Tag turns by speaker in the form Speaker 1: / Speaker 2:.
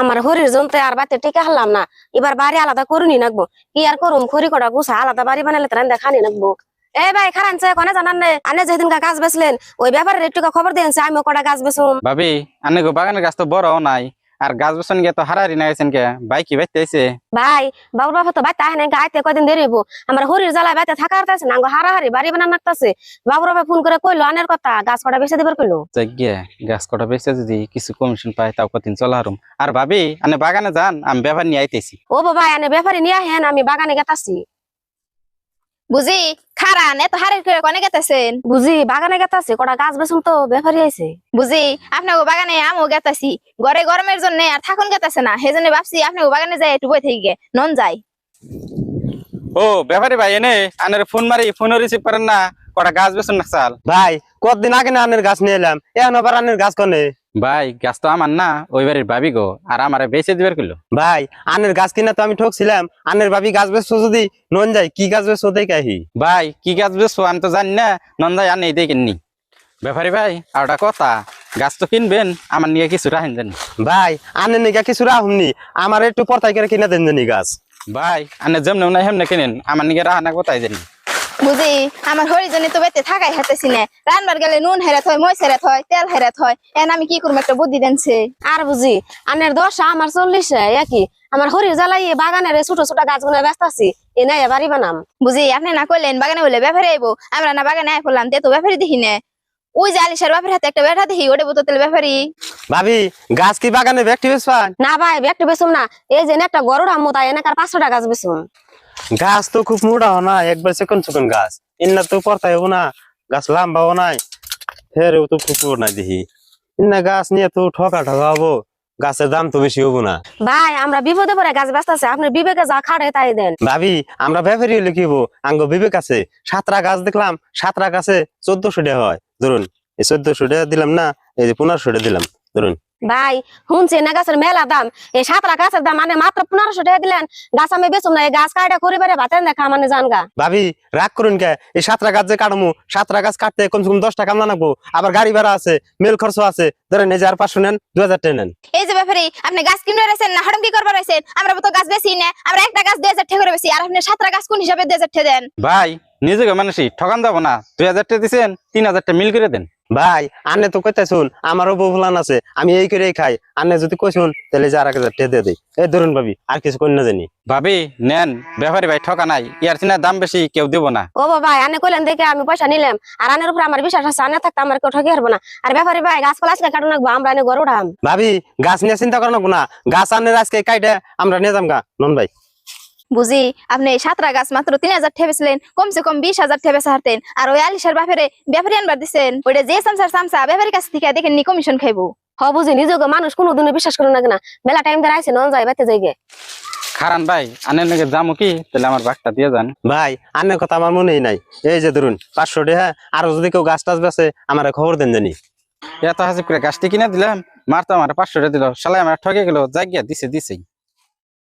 Speaker 1: আমার হরির জমতে আর বাতে টিকে হারলাম না, এবার বাড়ি আলাদা করুনি নাকবো। কি আর করুম, খড়ি কটা গুছা আলাদা বাড়ি বানালে তারা দেখানি নাকবো। এ ভাই খারান কোনে জানান নে, আনে যেদিন গাছ বেচলেন ওই ব্যাপারে একটু খবর দিয়েছে, আমি কটা গাছ বেচুম।
Speaker 2: ভাবি আনে গো বাগানের গাছ তো বড় নাই, আর গাছ বসন গিয়ে তো হারারি না গেছেন কে, বাইকি বাইতে আইছে।
Speaker 1: ভাই বাবুর বাবা তো বাইতে আহে না, আইতে কয়দিন দেরি হইব। আমার হরির জ্বালায় বাইতে থাকা হারতেছে না, হারাহারি বাড়ি বানান নাকতাছে। বাবুর বাবা ফোন করে কইলো আনের কথা, গাছ কটা বেচে দিবার কইলো।
Speaker 2: গিয়ে গাছ কটা বেচে যদি কিছু কমিশন পায় তাও কদিন চলা হারুম। আর ভাবি আনে বাগানে যান, আমি ব্যাপার নিয়ে আইতেছি।
Speaker 1: ও বাবা আনে ব্যাপারে নিয়ে আহেন, আমি বাগানে গেতাছি।
Speaker 3: বুঝি খারান এত হারের করে কোনে গেতেছেন?
Speaker 1: বুঝি বাগানে গেতাছি, কটা গাছ বেচুম তো ব্যাপারই আইছে।
Speaker 3: বুঝি আপনাকে বাগানে আমও গেতাছি, ঘরে গরমের জন্য আর থাকুন গেতেছে না, সেজন্য ভাবছি আপনাকে বাগানে যাই একটু বই থেকে নন যাই।
Speaker 2: ও ব্যাপারে ভাই এনে আনের ফোন মারি ফোনও রিসিভ করেন না, কটা গাছ বেচুন না চাল।
Speaker 4: ভাই কতদিন আগে না আনের গাছ নিয়ে এলাম, এখন আবার আনের গাছ কনে?
Speaker 2: ভাই গাছ তো আমার না, ওই বাড়ির ভাবি গো, আর আমারে বেচে দিবার কইলো।
Speaker 4: ভাই আনের গাছ কিনা তো আমি ঠকছিলাম, আনের ভাবি গাছ বেচছো যদি নন যাই কি গাছ বেচছো দেখে আহি।
Speaker 2: ভাই কি গাছ বেচছো আমি তো জানি না, নন্দাই আনে এই কিননি। ব্যাপারী ভাই আর একটা কথা, গাছ তো কিনবেন, আমার নিয়ে কিছু রাখেন জানি।
Speaker 4: ভাই আনের নিকা কিছু রাহুমনি, আমার একটু পরতাই করে কিনা দেন জানি গাছ।
Speaker 2: ভাই আনে যেমন না হেমনে কিনেন, আমার নিয়ে রাহা না কোথায় জানি।
Speaker 3: বুঝি আমার হরিজনে তো বেতে থাকাই হাতেছি না, রান্নার গেলে নুন হেরাত হয়, মরিচ হেরাত হয়, তেল হেরাত হয়, এখন আমি কি করবো একটা বুদ্ধি দেনছে।
Speaker 1: আর বুঝি আনের 10 আমার 40 একই, আমার হরির জ্বালাই বাগানের ছোট ছোট গাছগুলো ব্যস্ত আছি, এ নাই বাড়ি বানাম।
Speaker 3: বুঝি আপনি না করলেন বাগানে বলে ব্যাপারে আইবো, আমরা না বাগানে আই পড়লাম, তে তো ব্যাপারে দেখি না। ওই যে আলিশার বাপের হাতে একটা বেটা দেখি, ওটা বোতল তেল ব্যাপারি।
Speaker 4: ভাবি গাছ কি বাগানে ব্যক্তি বেচবান?
Speaker 1: না ভাই ব্যক্তি বেচুম না, এই যে একটা গরুর হামু তাই এনাকার 500টা গাছ বেচুম।
Speaker 4: গাছ তো খুব মোটা হয় না, একবার চিকন চিকন গাছ, ইন্না তো পরতাই হবো না, গাছ লাম্বাও নাই, ফেরেও তো পুকুর নাই দেখি। ইন্না গাছ নিয়ে তো ঠকা ঠকা হবো, গাছের দাম তো বেশি হবো না।
Speaker 1: ভাই আমরা বিপদে পড়ে গাছ বেচতেছে, আপনার বিবেকে যা খাড়ে তাই দেন।
Speaker 4: ভাবি আমরা ব্যাপারী হলে কি হবো, আঙ্গ বিবেক আছে। 7টা গাছ দেখলাম, 7টা গাছে 1400 টাকা হয়, ধরুন এই 1400 টাকা দিলাম না, এই যে 1500 টাকা দিলাম ধরুন।
Speaker 1: ভাই শুনছি না গাছের মেলা দাম, এই 7টা গাছের দাম মানে মাত্র 1500 টাকা দিলেন, গাছ আমি বেচুম না, এই গাছ কাটা করিবারে ভাতের দেখা মানে জানগা।
Speaker 4: ভাবি রাগ করুন কে, এই 7টা গাছ যে কাটমু, 7টা গাছ কাটতে কমসে কম 10 টাকা কামলা লাগবো, আবার গাড়ি ভাড়া আছে, মেল খরচ আছে, ধরেন এই যে আর 500 নেন, 2000 টাকা নেন।
Speaker 3: এই যে ব্যাপারি আপনি গাছ কিনে রাখছেন না হরম কি করবার রাখছেন? আমরা তো গাছ বেশি না, আমরা একটা গাছ 2000 টাকা করে বেশি, আর আপনি 7টা গাছ কোন হিসাবে 2000 টাকা দেন?
Speaker 2: ভাই নিজেকে মানুষই ঠকান যাবো না, 2000 টাকা দিচ্ছেন, 3000 টাকা মিল করে দেন।
Speaker 4: ভাই আনে তো কইতে শুন, আমারও বউ ফুলান আছে, আমি এই করে খাই, আনে যদি কইছুন তাহলে যে আর 1000 টাকা দিয়ে দেই। এই ধরুন ভাবি আর কিছু কই না জানি।
Speaker 2: ভাবি নেন, ব্যাপারী ভাই ঠকা নাই, ইয়ার চিনা দাম বেশি কেউ দিব না।
Speaker 1: ও বাবা আনে কইলেন দেখে আমি পয়সা নিলাম, আর আনের উপরে আমার বিশ্বাস আছে, আনে থাকতে আমার কেউ ঠকে হারবো না। আর ব্যাপারী ভাই গাছ পালা আজকে কাটুন রাখবো, আমরা এনে গরু উঠাম।
Speaker 4: ভাবি গাছ নিয়ে চিন্তা করেন না, গাছ আনের আজকে কাইটে আমরা নিয়ে যাম গা নন ভাই।
Speaker 3: বুঝি আপনি 7টা গাছ মাত্র 3000 টাকা বেচলেন, কমসে কম 20000 টাকা বেচা হারতেন। আর ওই আলিশার বাপেরে ব্যাপারী আনবার দিচ্ছেন, ওইটা যে সামসা ব্যাপারীর কাছ থেকে দেখেন নি কমিশন খাইবো।
Speaker 1: হ বুঝি নিজেকে মানুষ কোনোদিনও বিশ্বাস করে না কিনা, মেলা টাইম ধরে আইছে নন যাই বাইতে যাইগে।
Speaker 2: খারান ভাই আনের নাকি যাবো কি, তাহলে আমার বাঘটা দিয়ে যান।
Speaker 4: ভাই আনের কথা আমার মনেই নাই, এই যে ধরুন 500 টাকা, আর যদি কেউ গাছ টাছ বেচে আমার খবর দেন জানি।
Speaker 2: এত হাসিব করে গাছটি কিনে দিলাম, মার তো আমার 500 টাকা দিল, শালা আমার ঠকে গেল, যাই গিয়া দিছে।